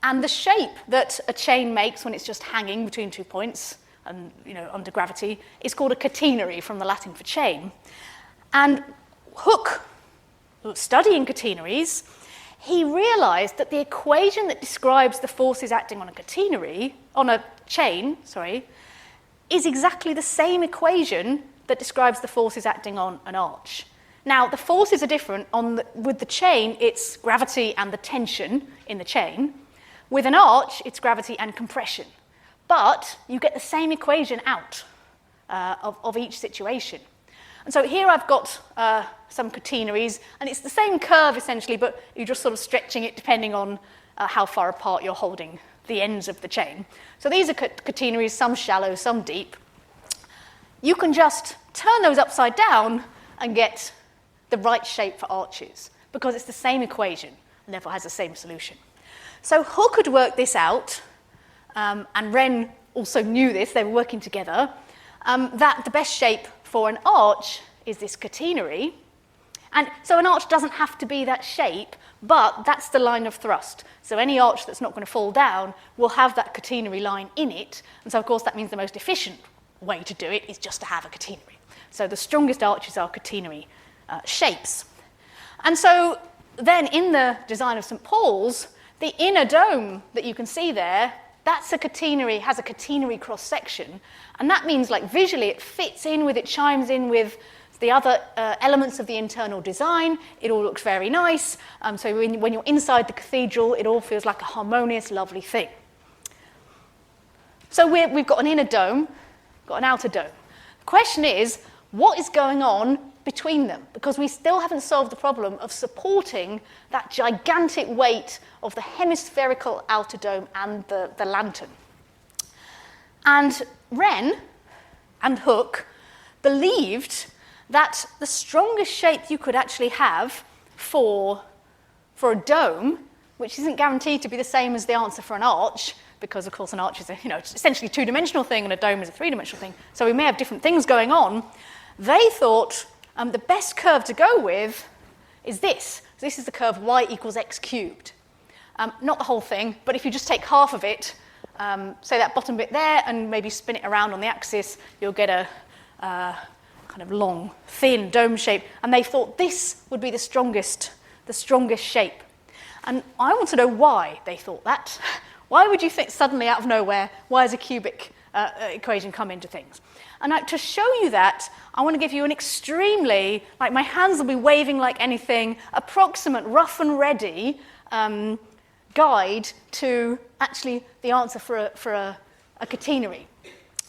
[SPEAKER 1] And the shape that a chain makes when it's just hanging between 2 points, and under gravity, is called a catenary, from the Latin for chain. And Hooke, studying catenaries, he realized that the equation that describes the forces acting on a chain, is exactly the same equation that describes the forces acting on an arch. Now, the forces are different. With the chain, it's gravity and the tension in the chain. With an arch, it's gravity and compression. But you get the same equation out of each situation. And so here I've got some catenaries, and it's the same curve essentially, but you're just sort of stretching it depending on how far apart you're holding the ends of the chain. So these are catenaries, some shallow, some deep. You can just turn those upside down and get the right shape for arches, because it's the same equation and therefore has the same solution. So Hooke had worked this out, and Wren also knew this, they were working together, that the best shape for an arch is this catenary. And so an arch doesn't have to be that shape, but that's the line of thrust. So any arch that's not going to fall down will have that catenary line in it. And so, of course, that means the most efficient way to do it is just to have a catenary. So the strongest arches are catenary shapes. And so then in the design of St. Paul's, the inner dome that you can see there, that's a catenary, has a catenary cross-section. And that means, like, visually it fits in with, it chimes in with the other elements of the internal design. It all looks very nice. So when you're inside the cathedral, it all feels like a harmonious, lovely thing. So we've got an inner dome, got an outer dome. The question is, what is going on between them? Because we still haven't solved the problem of supporting that gigantic weight of the hemispherical outer dome and the lantern. And Wren and Hooke believed that the strongest shape you could actually have for a dome, which isn't guaranteed to be the same as the answer for an arch, because of course an arch is essentially a two-dimensional thing and a dome is a three-dimensional thing, so we may have different things going on. They thought the best curve to go with is this. So this is the curve y equals x cubed. Not the whole thing, but if you just take half of it, say that bottom bit there, and maybe spin it around on the axis, you'll get a kind of long, thin dome shape. And they thought this would be the strongest shape. And I want to know why they thought that. Why would you think suddenly out of nowhere, why is a cubic equation come into things. And to show you that, I want to give you an extremely, like my hands will be waving like anything, approximate, rough and ready guide to actually the answer for a catenary,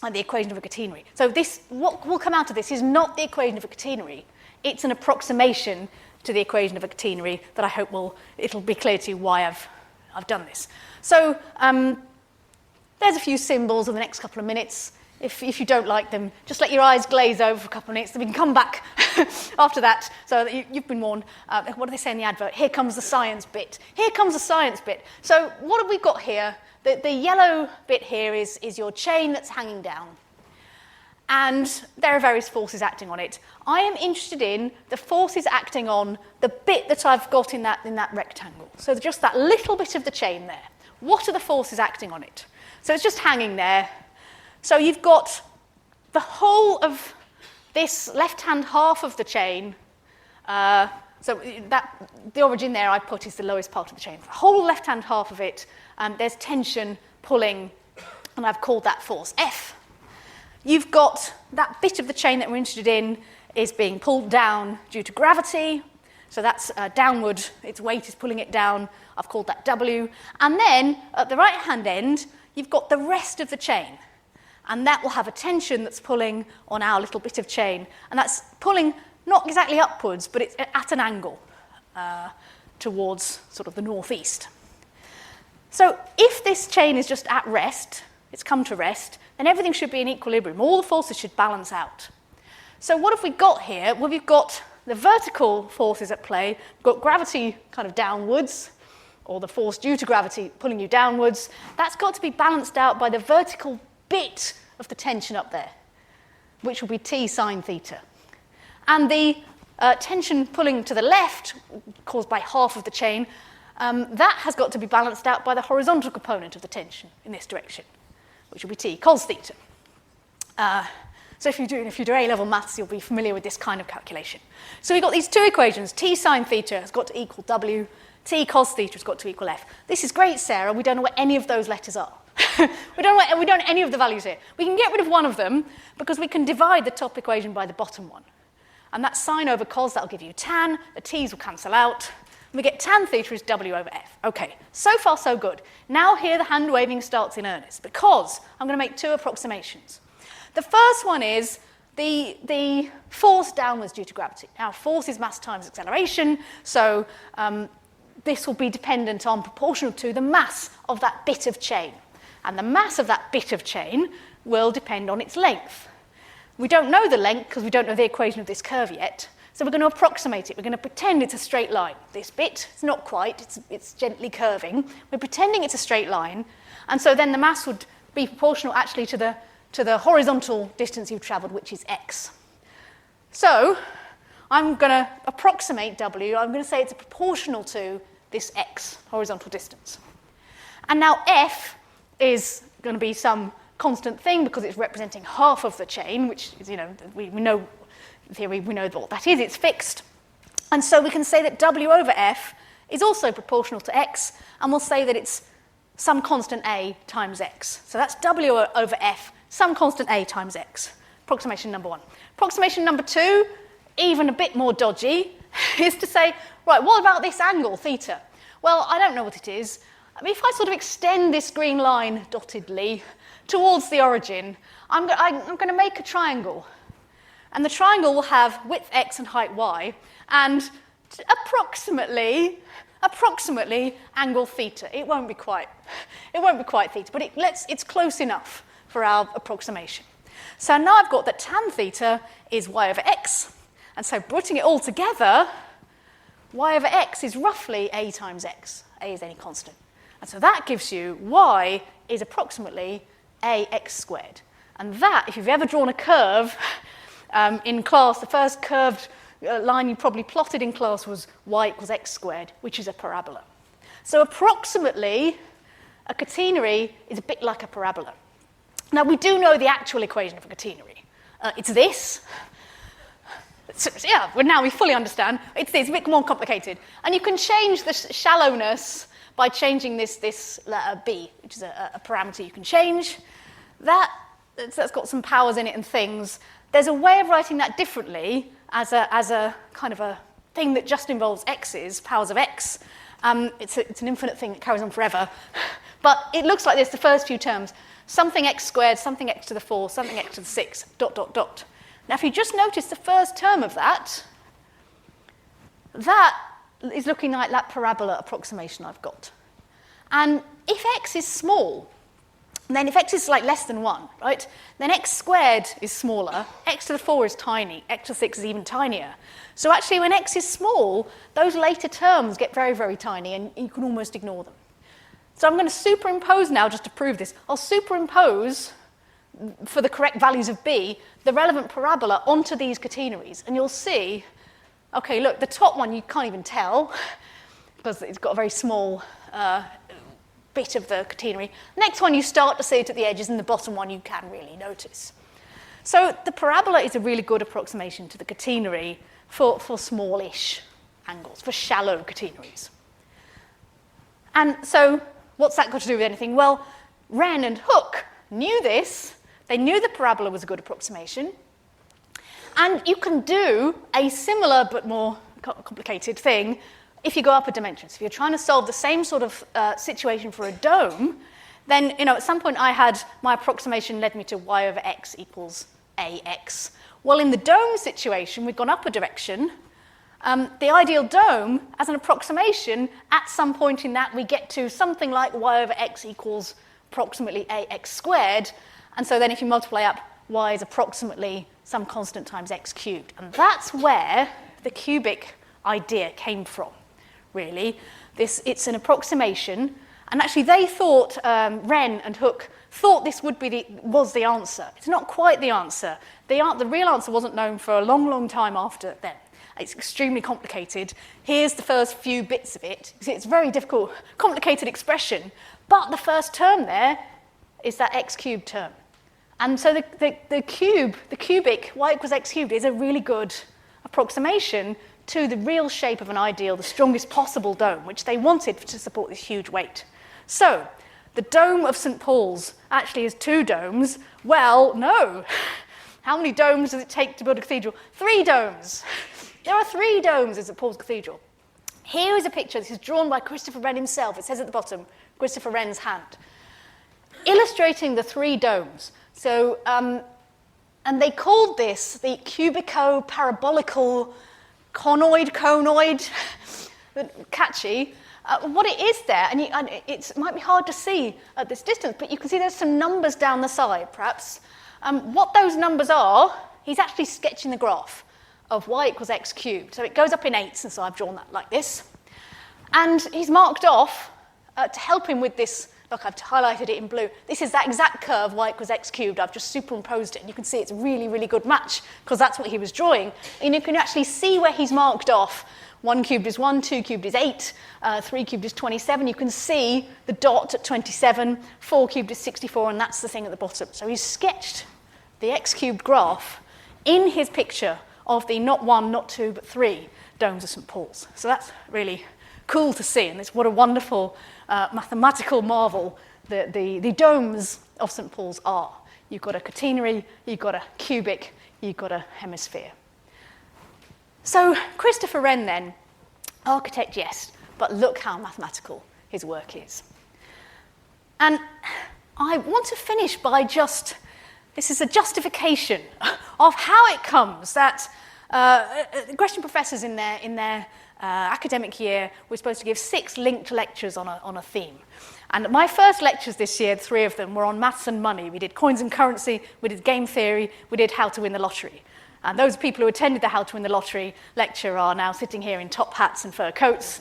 [SPEAKER 1] like the equation of a catenary. So this, what will come out of this is not the equation of a catenary, it's an approximation to the equation of a catenary that I hope it'll be clear to you why I've done this. So there's a few symbols in the next couple of minutes. If you don't like them, just let your eyes glaze over for a couple of minutes, then we can come back after that. So you've been warned. What do they say in the advert? Here comes the science bit. Here comes the science bit. So what have we got here? The yellow bit here is your chain that's hanging down. And there are various forces acting on it. I am interested in the forces acting on the bit that I've got in that rectangle. So just that little bit of the chain there. What are the forces acting on it? So it's just hanging there. So you've got the whole of this left-hand half of the chain. So the origin there I put is the lowest part of the chain. The whole left-hand half of it, there's tension pulling, and I've called that force F. You've got that bit of the chain that we're interested in is being pulled down due to gravity. So that's downward, its weight is pulling it down. I've called that W. And then at the right-hand end, you've got the rest of the chain. And that will have a tension that's pulling on our little bit of chain. And that's pulling not exactly upwards, but it's at an angle towards sort of the northeast. So if this chain is just at rest, it's come to rest, then everything should be in equilibrium. All the forces should balance out. So what have we got here? Well, we've got the vertical forces at play. We've got gravity kind of downwards, or the force due to gravity pulling you downwards. That's got to be balanced out by the vertical bit of the tension up there, which will be T sine theta. And the tension pulling to the left, caused by half of the chain, that has got to be balanced out by the horizontal component of the tension in this direction, which will be T cos theta. So if you do A-level maths, you'll be familiar with this kind of calculation. So we've got these two equations. T sine theta has got to equal W. T cos theta has got to equal F. This is great, Sarah. We don't know what any of those letters are. we don't know any of the values here. We can get rid of one of them because we can divide the top equation by the bottom one. And that's sine over cos, that'll give you tan. The t's will cancel out. And we get tan theta is W over F. Okay, so far so good. Now here the hand waving starts in earnest because I'm going to make two approximations. The first one is the force downwards due to gravity. Now force is mass times acceleration, so this will be dependent on proportional to the mass of that bit of chain. And the mass of that bit of chain will depend on its length. We don't know the length because we don't know the equation of this curve yet. So we're going to approximate it. We're going to pretend it's a straight line. This bit, it's not quite, it's gently curving. We're pretending it's a straight line. And so then the mass would be proportional actually to the horizontal distance you've travelled, which is x. So I'm going to approximate W. I'm going to say it's proportional to this x, horizontal distance. And now F is going to be some constant thing because it's representing half of the chain, which is, we know, in theory, we know what that is, it's fixed. And so we can say that W over F is also proportional to x, and we'll say that it's some constant A times x. So that's W over F, some constant A times x. Approximation number one. Approximation number two, even a bit more dodgy, is to say, right, what about this angle, theta? Well, I don't know what it is. I mean, if I sort of extend this green line dottedly towards the origin, I'm going to make a triangle. And the triangle will have width x and height y, and approximately angle theta. It won't be quite theta, but it's close enough for our approximation. So now I've got that tan theta is y over x, and so putting it all together, y over x is roughly a times x. A is any constant. And so that gives you y is approximately ax squared. And that, if you've ever drawn a curve in class, the first curved line you probably plotted in class was y equals x squared, which is a parabola. So approximately, a catenary is a bit like a parabola. Now, we do know the actual equation of a catenary. It's this. So, yeah, well, now we fully understand. It's this, a bit more complicated. And you can change the shallowness by changing this letter b, which is a parameter you can change. That that's got some powers in it and things. There's a way of writing that differently as a kind of a thing that just involves x's, powers of x. It's an infinite thing that carries on forever. But it looks like this, the first few terms. Something x squared, something x to the 4, something x to the 6, ... Now, if you just notice the first term of that, that is looking like that parabola approximation I've got. And if x is small, then if x is like less than 1, right, then x squared is smaller, x to the 4 is tiny, x to the 6 is even tinier. So actually, when x is small, those later terms get very, very tiny, and you can almost ignore them. So I'm going to superimpose now, just to prove this. I'll superimpose, for the correct values of b, the relevant parabola onto these catenaries, and you'll see, okay, look, the top one you can't even tell, because it's got a very small bit of the catenary. Next one, you start to see it at the edges, and the bottom one you can really notice. So the parabola is a really good approximation to the catenary for smallish angles, for shallow catenaries. And so what's that got to do with anything? Well, Wren and Hooke knew this. They knew the parabola was a good approximation. And you can do a similar but more complicated thing if you go up a dimension. So if you're trying to solve the same sort of situation for a dome, then at some point my approximation led me to y over x equals ax. Well, in the dome situation, we've gone up a direction. The ideal dome, as an approximation, at some point in that we get to something like y over x equals approximately ax squared. And so then if you multiply up, y is approximately some constant times x cubed. And that's where the cubic idea came from, really. It's an approximation. And actually they thought, Wren and Hooke thought this was the answer. It's not quite the answer. The real answer wasn't known for a long, long time after then. It's extremely complicated. Here's the first few bits of it. It's a very difficult, complicated expression. But the first term there is that x cubed term. And so the cubic, y equals x cubed, is a really good approximation to the real shape of an ideal, the strongest possible dome, which they wanted to support this huge weight. So the dome of St. Paul's actually is 2 domes. Well, no. How many domes does it take to build a cathedral? 3 domes. There are 3 domes at St. Paul's Cathedral. Here is a picture. This is drawn by Christopher Wren himself. It says at the bottom, Christopher Wren's hand, illustrating the 3 domes. So, and they called this the cubico-parabolical conoid, catchy. What it is there, and it might be hard to see at this distance, but you can see there's some numbers down the side, perhaps. What those numbers are, he's actually sketching the graph of y equals x cubed. So it goes up in 8s, and so I've drawn that like this. And he's marked off, to help him with this, look, I've highlighted it in blue. This is that exact curve, y equals x cubed. I've just superimposed it, and you can see it's a really, really good match, because that's what he was drawing. And you can actually see where he's marked off. 1 cubed is 1, 2 cubed is 8, 3 cubed is 27. You can see the dot at 27, 4 cubed is 64, and that's the thing at the bottom. So he's sketched the x cubed graph in his picture of the not 1, not 2, but 3 domes of St. Paul's. So that's really cool to see, and it's what a wonderful mathematical marvel the domes of St. Paul's are. You've got a catenary, you've got a cubic, you've got a hemisphere. So Christopher Wren then, architect, yes, but look how mathematical his work is. And I want to finish by this is a justification of how it comes that Gresham professors in their academic year were supposed to give 6 linked lectures on a theme. And my first lectures this year, 3 of them, were on maths and money. We did coins and currency, we did game theory, we did how to win the lottery. And those people who attended the How to Win the Lottery lecture are now sitting here in top hats and fur coats,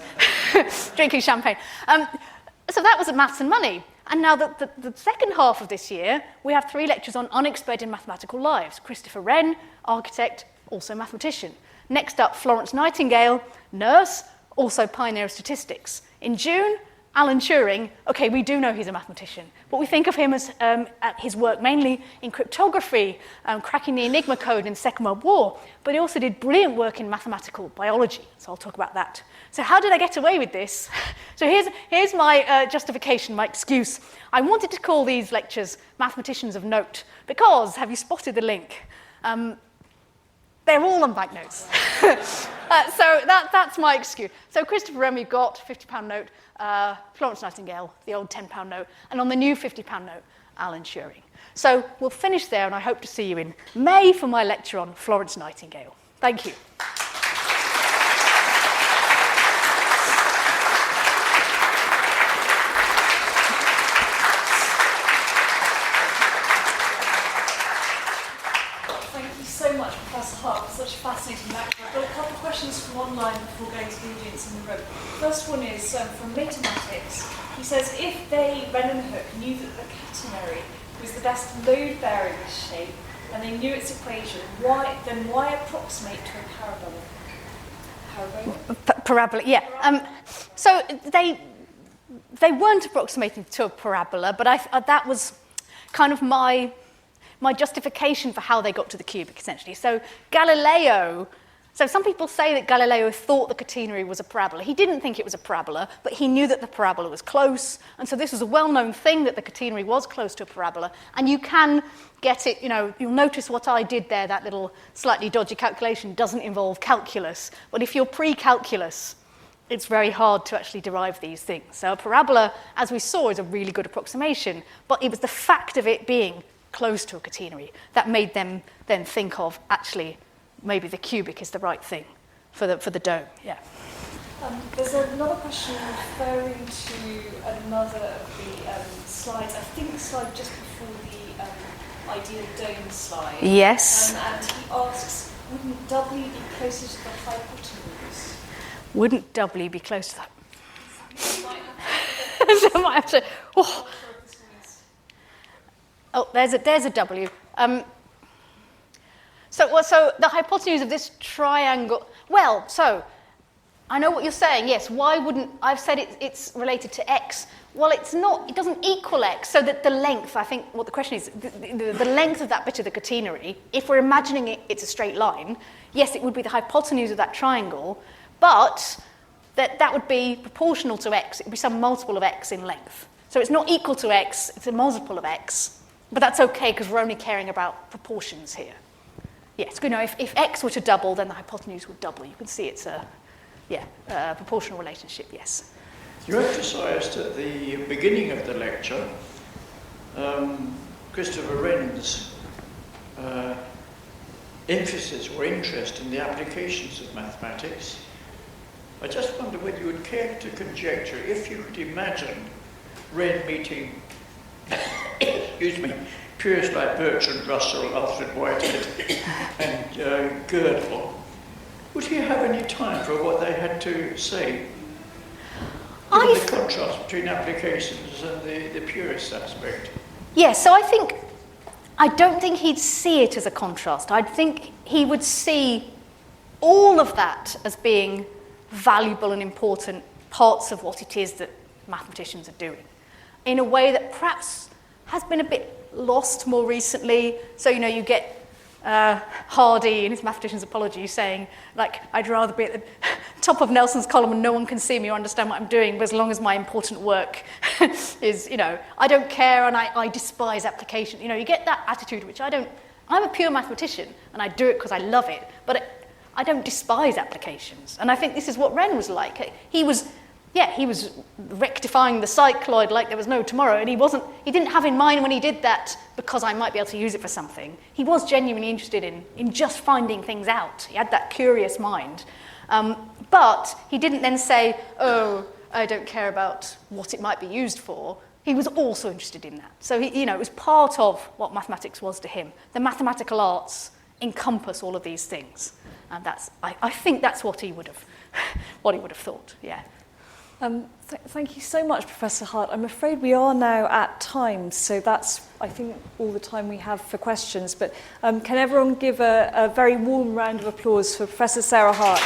[SPEAKER 1] drinking champagne. So that was at maths and money. And now the second half of this year, we have 3 lectures on unexpected mathematical lives. Christopher Wren, architect, also mathematician. Next up, Florence Nightingale, nurse, also pioneer of statistics. In June, Alan Turing, okay, we do know he's a mathematician, but we think of him as his work mainly in cryptography, cracking the Enigma code in the Second World War, but he also did brilliant work in mathematical biology, so I'll talk about that. So how did I get away with this? So here's my justification, my excuse. I wanted to call these lectures Mathematicians of Note, because, have you spotted the link? They're all on banknotes. So that's my excuse. So Christopher Wren, we've got £50 note, Florence Nightingale, the old £10 note, and on the new £50 note, Alan Turing. So we'll finish there, and I hope to see you in May for my lecture on Florence Nightingale. Thank you.
[SPEAKER 2] So much, Professor Hart, for such a fascinating lecture. I've got a couple of questions from online before going to the audience in the room. First one is from mathematics. He says, if they, Wren and Hooke, knew that the catenary was the best load-bearing shape, and they knew its equation, then why approximate to a parabola?
[SPEAKER 1] Parabola, yeah. So they weren't approximating to a parabola, but that was kind of my justification for how they got to the cubic, essentially. So some people say that Galileo thought the catenary was a parabola. He didn't think it was a parabola, but he knew that the parabola was close, and so this was a well-known thing that the catenary was close to a parabola, and you can get it, you'll notice what I did there, that little slightly dodgy calculation doesn't involve calculus, but if you're pre-calculus, it's very hard to actually derive these things. So a parabola, as we saw, is a really good approximation, but it was the fact of it being close to a catenary that made them then think of actually maybe the cubic is the right thing for the dome. Yeah.
[SPEAKER 2] There's another question referring to another of the slides. I think the slide just before the ideal dome slide.
[SPEAKER 1] Yes.
[SPEAKER 2] And he asks, wouldn't W be closer to the hypotenuse?
[SPEAKER 1] Wouldn't W be close to that? So I might have to. Oh, there's a W. So the hypotenuse of this triangle. Well, so I know what you're saying. Yes. Why wouldn't I've said it's related to x? Well, it's not. It doesn't equal x. So that the length. I think what the question is, the length of that bit of the catenary. If we're imagining it's a straight line, yes, it would be the hypotenuse of that triangle, but that would be proportional to x. It would be some multiple of x in length. So it's not equal to x. It's a multiple of x. But that's okay because we're only caring about proportions here. Yes, if x were to double, then the hypotenuse would double. You can see it's a proportional relationship, yes.
[SPEAKER 3] You emphasised at the beginning of the lecture Christopher Wren's emphasis or interest in the applications of mathematics. I just wonder whether you would care to conjecture if you could imagine Wren meeting purists like Bertrand Russell, Alfred Whitehead, and Gödel. Would he have any time for what they had to say? Given the contrast between applications and the purist aspect.
[SPEAKER 1] Yes, so I don't think he'd see it as a contrast. I think he would see all of that as being valuable and important parts of what it is that mathematicians are doing, in a way that perhaps has been a bit lost more recently. So, you get Hardy in his Mathematician's Apology saying, I'd rather be at the top of Nelson's column and no one can see me or understand what I'm doing, but as long as my important work is, I don't care and I despise application. You get that attitude, which I'm a pure mathematician and I do it because I love it, but I don't despise applications. And I think this is what Wren was like. He was rectifying the cycloid like there was no tomorrow, and he didn't have in mind when he did that because I might be able to use it for something. He was genuinely interested in just finding things out. He had that curious mind. But he didn't then say, oh, I don't care about what it might be used for. He was also interested in that. So it was part of what mathematics was to him. The mathematical arts encompass all of these things. And I think that's what he would have thought, yeah.
[SPEAKER 2] Thank you so much, Professor Hart. I'm afraid we are now at time, so that's, I think, all the time we have for questions. But can everyone give a very warm round of applause for Professor Sarah Hart?